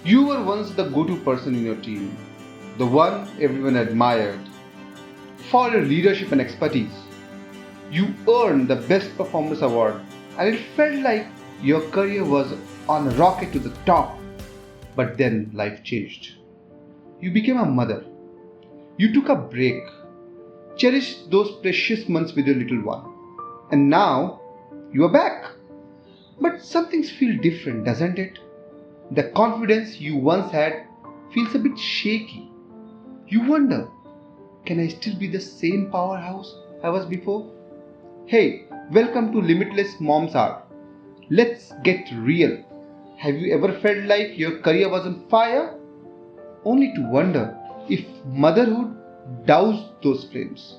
You were once the go-to person in your team, the one everyone admired. For your leadership and expertise, you earned the Best Performance Award, and it felt like your career was on a rocket to the top. But then life changed. You became a mother. You took a break, cherished those precious months with your little one, and now you are back. But some things feel different, doesn't it? The confidence you once had feels a bit shaky. You wonder, can I still be the same powerhouse I was before? Hey, welcome to Limitless Moms Hour. Let's get real. Have you ever felt like your career was on fire? Only to wonder if motherhood doused those flames.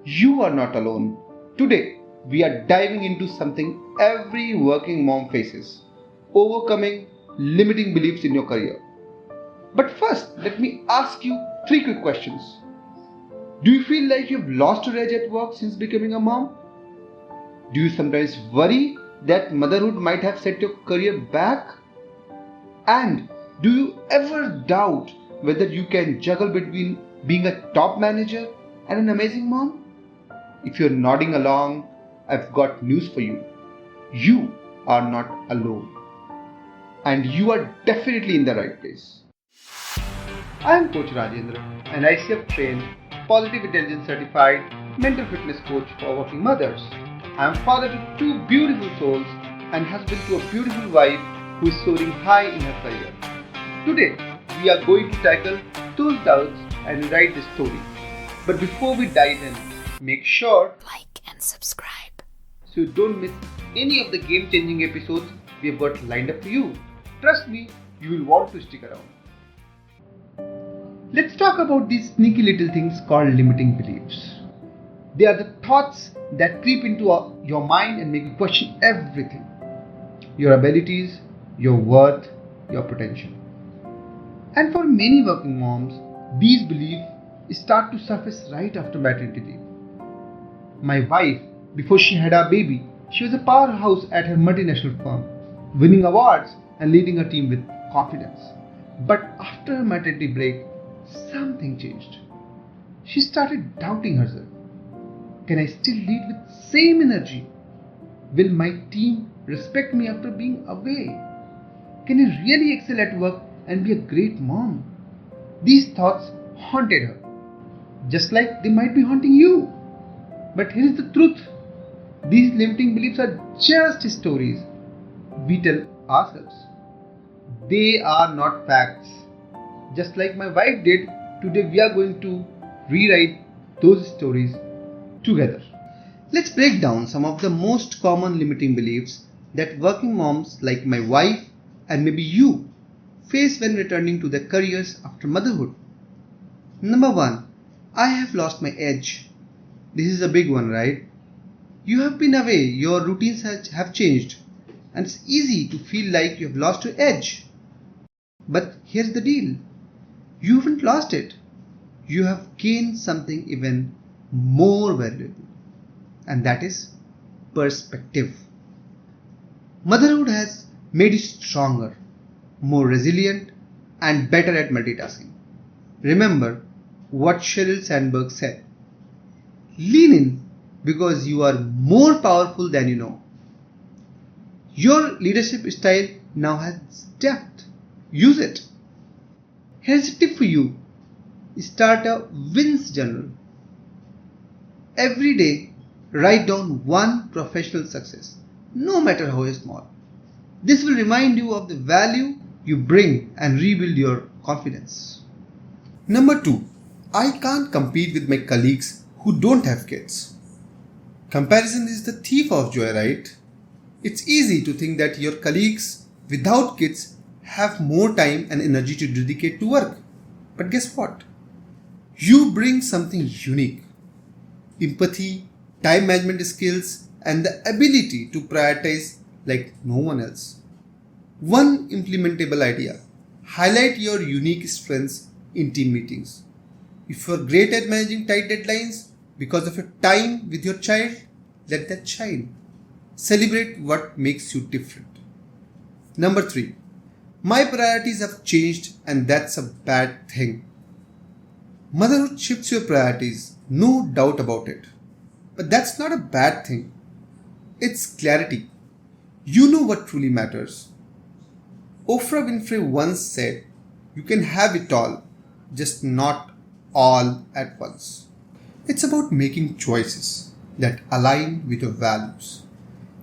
You are not alone. Today, we are diving into something every working mom faces: overcoming limiting beliefs in your career. But first, let me ask you three quick questions. Do you feel like you've lost your edge at work since becoming a mom? Do you sometimes worry that motherhood might have set your career back? And do you ever doubt whether you can juggle between being a top manager and an amazing mom? If you're nodding along, I've got news for you. You are not alone. And you are definitely in the right place. I am Coach Rajendra, an ICF-trained, positive intelligence certified mental fitness coach for working mothers. I am father to two beautiful souls and husband to a beautiful wife who is soaring high in her career. Today, we are going to tackle those doubts and rewrite the story. But before we dive in, make sure like and subscribe so you don't miss any of the game-changing episodes we have got lined up for you. Trust me, you will want to stick around. Let's talk about these sneaky little things called limiting beliefs. They are the thoughts that creep into your mind and make you question everything: your abilities, your worth, your potential. And for many working moms, these beliefs start to surface right after maternity leave. My wife, before she had our baby, she was a powerhouse at her multinational firm, winning awards and leading a team with confidence. But after her maternity break, something changed. She started doubting herself. Can I still lead with same energy? Will my team respect me after being away? Can I really excel at work and be a great mom? These thoughts haunted her, just like they might be haunting you. But here is the truth. These limiting beliefs are just stories we tell ourselves. They are not facts. Just like my wife did, today we are going to rewrite those stories together. Let's break down some of the most common limiting beliefs that working moms like my wife and maybe you face when returning to their careers after motherhood. Number 1. I have lost my edge. This is a big one, right? You have been away, your routines have changed, and it's easy to feel like you have lost your edge. But here's the deal. You haven't lost it. You have gained something even more valuable, and that is perspective. Motherhood has made you stronger, more resilient, and better at multitasking. Remember what Sheryl Sandberg said: lean in because you are more powerful than you know. Your leadership style now has depth. Use it. Here's a tip for you. Start a wins journal. Every day, write down one professional success, no matter how small. This will remind you of the value you bring and rebuild your confidence. Number 2. I can't compete with my colleagues who don't have kids. Comparison is the thief of joy, right? It's easy to think that your colleagues without kids have more time and energy to dedicate to work. But guess what? You bring something unique: empathy, time management skills, and the ability to prioritize like no one else. One implementable idea: highlight your unique strengths in team meetings. If you're great at managing tight deadlines because of your time with your child, let that shine. Celebrate what makes you different. Number 3. My priorities have changed and that's a bad thing. Motherhood shifts your priorities, no doubt about it. But that's not a bad thing. It's clarity. You know what truly matters. Oprah Winfrey once said, "You can have it all, just not all at once." It's about making choices that align with your values.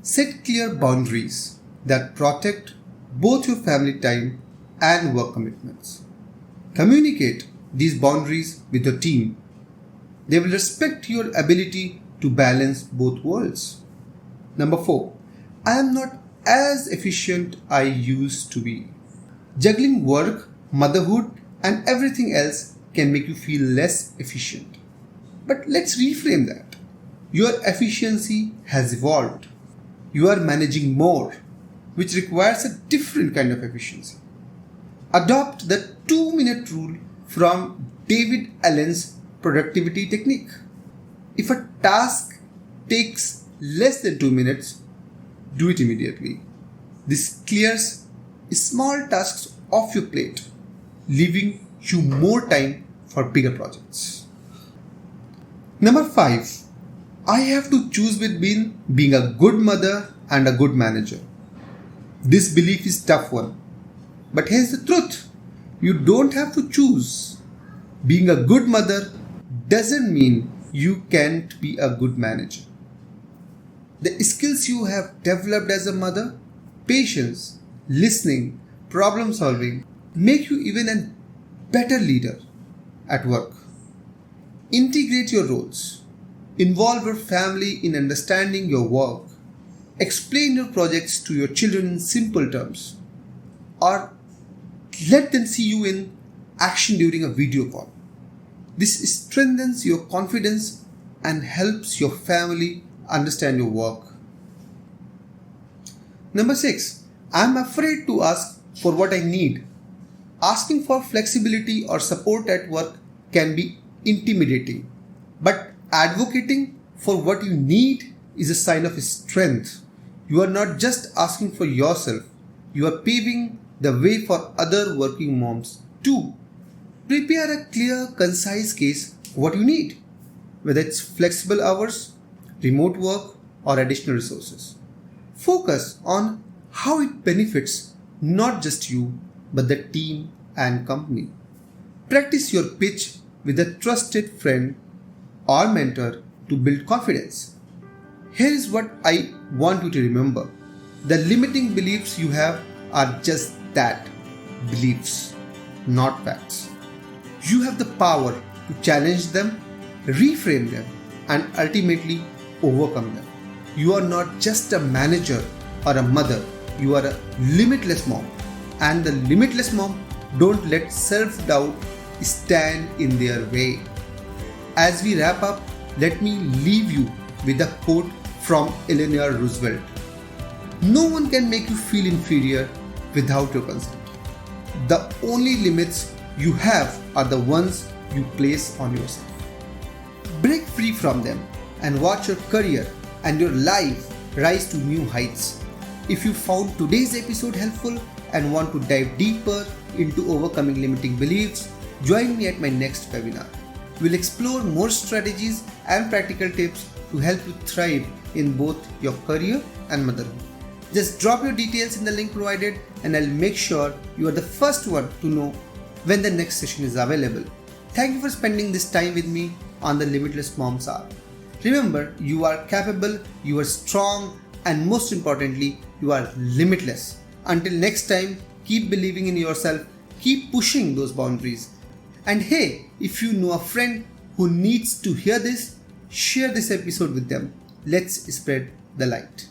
Set clear boundaries that protect both your family time and work commitments. Communicate these boundaries with your team. They will respect your ability to balance both worlds. Number 4. I am not as efficient I used to be. Juggling work, motherhood, and everything else can make you feel less efficient. But let's reframe that. Your efficiency has evolved. You are managing more, which requires a different kind of efficiency. Adopt the 2-minute rule from David Allen's productivity technique. If a task takes less than 2 minutes, do it immediately. This clears small tasks off your plate, leaving you more time for bigger projects. Number 5. I have to choose between being a good mother and a good manager. This belief is a tough one. But here's the truth. You don't have to choose. Being a good mother doesn't mean you can't be a good manager. The skills you have developed as a mother, patience, listening, problem solving, make you even a better leader at work. Integrate your roles. Involve your family in understanding your work. Explain your projects to your children in simple terms. Or let them see you in action during a video call. This strengthens your confidence and helps your family understand your work. Number 6. I am afraid to ask for what I need. Asking for flexibility or support at work can be intimidating, but advocating for what you need is a sign of strength. You are not just asking for yourself, you are paving the way for other working moms too. Prepare a clear, concise case of what you need, whether it's flexible hours, remote work, or additional resources. Focus on how it benefits not just you, but the team and company. Practice your pitch with a trusted friend or mentor to build confidence. Here is what I want you to remember. The limiting beliefs you have are just that, beliefs, not facts. You have the power to challenge them, reframe them, and ultimately overcome them. You are not just a manager or a mother, you are a limitless mom. And the limitless mom don't let self-doubt stand in their way. As we wrap up, let me leave you with a quote from Eleanor Roosevelt. No one can make you feel inferior without your consent. The only limits you have are the ones you place on yourself. Break free from them and watch your career and your life rise to new heights. If you found today's episode helpful and want to dive deeper into overcoming limiting beliefs, join me at my next webinar. We'll explore more strategies and practical tips to help you thrive in both your career and motherhood. Just drop your details in the link provided and I'll make sure you are the first one to know when the next session is available. Thank you for spending this time with me on the Limitless Moms Hour. Remember, you are capable, you are strong, and most importantly, you are limitless. Until next time, keep believing in yourself, keep pushing those boundaries. And hey, if you know a friend who needs to hear this, share this episode with them. Let's spread the light.